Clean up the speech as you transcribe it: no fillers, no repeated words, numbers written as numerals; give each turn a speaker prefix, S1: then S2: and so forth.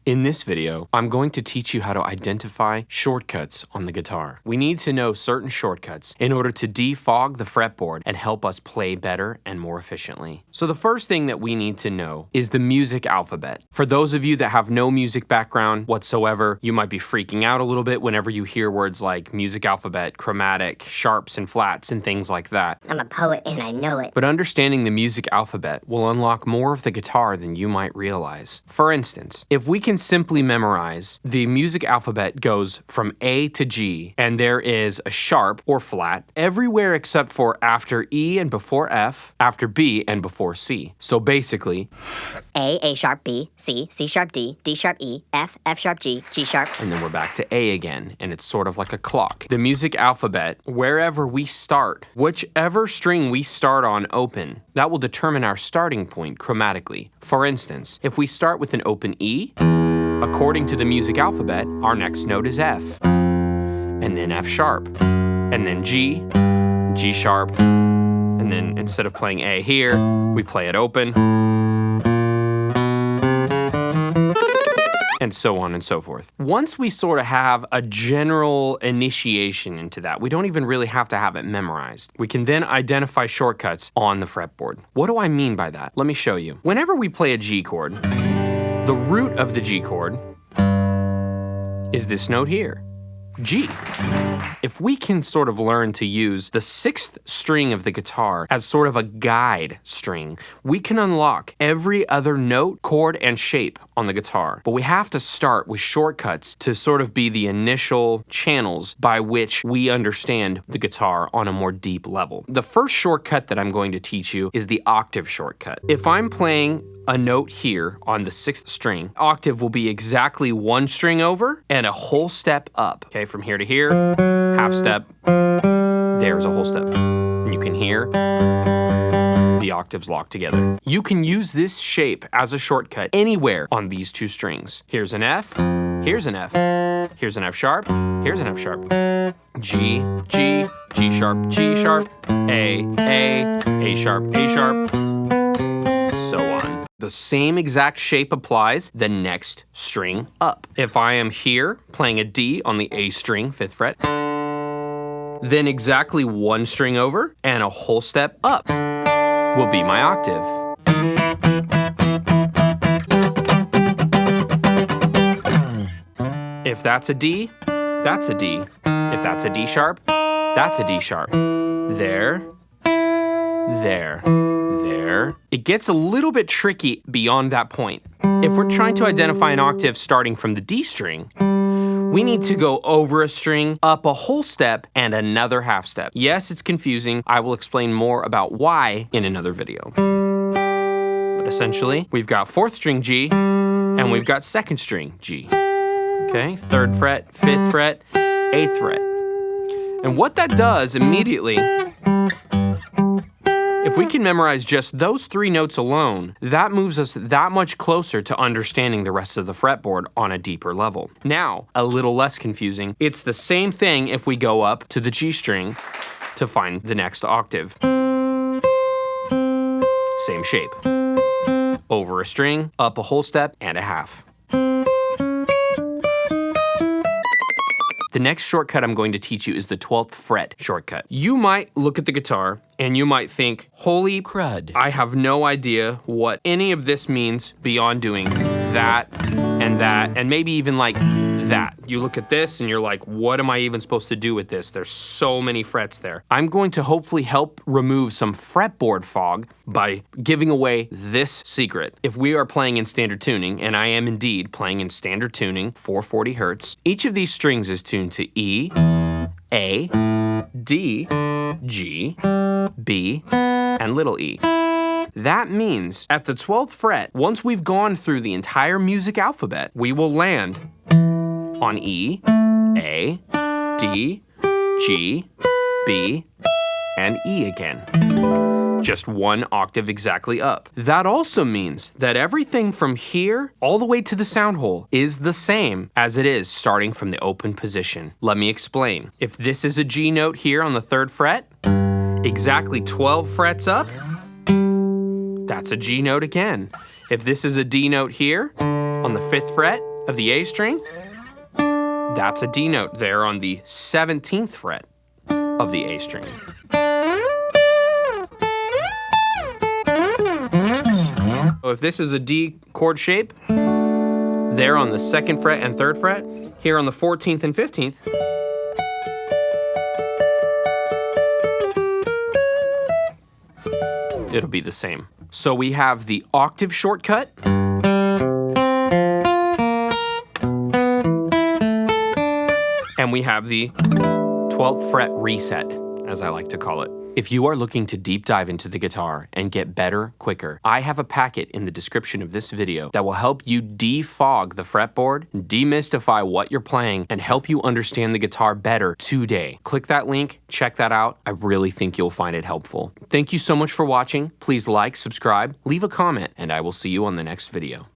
S1: In this video, I'm going to teach you how to identify shortcuts on the guitar. We need to know certain shortcuts in order to defog the fretboard and help us play better and more efficiently. So the first thing that we need to know is the music alphabet. For those of you that have no music background whatsoever, you might be freaking out a little bit whenever you hear words like music alphabet, chromatic, sharps and flats, and things like that.
S2: I'm a poet and I know it.
S1: But understanding the music alphabet will unlock more of the guitar than you might realize. For instance, if we can simply memorize, the music alphabet goes from A to G, and there is a sharp or flat everywhere except for after E and before F, after B and before C. So basically,
S2: A sharp, B, C sharp, D sharp, E, F sharp, G sharp.
S1: And then we're back to A again, and it's sort of like a clock. The music alphabet, wherever we start, whichever string we start on open, that will determine our starting point chromatically. For instance, if we start with an open E, according to the music alphabet, our next note is F, and then F sharp, and then G sharp, and then instead of playing A here, we play it open, and so on and so forth. Once we sort of have a general initiation into that, we don't even really have to have it memorized. We can then identify shortcuts on the fretboard. What do I mean by that? Let me show you. Whenever we play a G chord, the root of the G chord is this note here, G. If we can sort of learn to use the sixth string of the guitar as sort of a guide string, we can unlock every other note, chord, and shape on the guitar. But we have to start with shortcuts to sort of be the initial channels by which we understand the guitar on a more deep level. The first shortcut that I'm going to teach you is the octave shortcut. If I'm playing a note here on the sixth string, octave will be exactly one string over and a whole step up. Okay, from here to here, half step, there's a whole step. And you can hear the octaves locked together. You can use this shape as a shortcut anywhere on these two strings. Here's an F, here's an F, here's an F sharp, here's an F sharp, G sharp, G sharp, A sharp, so on. The same exact shape applies the next string up. If I am here playing a D on the A string, 5th fret, then exactly one string over and a whole step up will be my octave. If that's a D, that's a D. If that's a D sharp, that's a D sharp. There. It gets a little bit tricky beyond that point. If we're trying to identify an octave starting from the D string, we need to go over a string, up a whole step, and another half step. Yes, it's confusing. I will explain more about why in another video. But essentially, we've got 4th string G, and we've got 2nd string G. Okay, 3rd fret, 5th fret, 8th fret. And what that does immediately, if we can memorize just those 3 notes alone, that moves us that much closer to understanding the rest of the fretboard on a deeper level. Now, a little less confusing, it's the same thing if we go up to the G string to find the next octave. Same shape. Over a string, up a whole step, and a half. The next shortcut I'm going to teach you is the 12th fret shortcut. You might look at the guitar and you might think, holy crud, I have no idea what any of this means beyond doing that, and maybe even like that. You look at this and you're like, what am I even supposed to do with this? There's so many frets there. I'm going to hopefully help remove some fretboard fog by giving away this secret. If we are playing in standard tuning, and I am indeed playing in standard tuning, 440 hertz, each of these strings is tuned to E, A, D, G, B, and little e. That means at the 12th fret, once we've gone through the entire music alphabet, we will land on E, A, D, G, B, and E again. Just one octave exactly up. That also means that everything from here all the way to the sound hole is the same as it is starting from the open position. Let me explain. If this is a G note here on the 3rd fret, exactly 12 frets up, that's a G note again. If this is a D note here on the 5th fret, of the A string. That's a D note there on the 17th fret of the A string. So if this is a D chord shape, there on the 2nd fret and 3rd fret, here on the 14th and 15th, it'll be the same. So we have the octave shortcut, and we have the 12th fret reset, as I like to call it. If you are looking to deep dive into the guitar and get better quicker, I have a packet in the description of this video that will help you defog the fretboard, demystify what you're playing, and help you understand the guitar better today. Click that link, check that out. I really think you'll find it helpful. Thank you so much for watching. Please like, subscribe, leave a comment, and I will see you on the next video.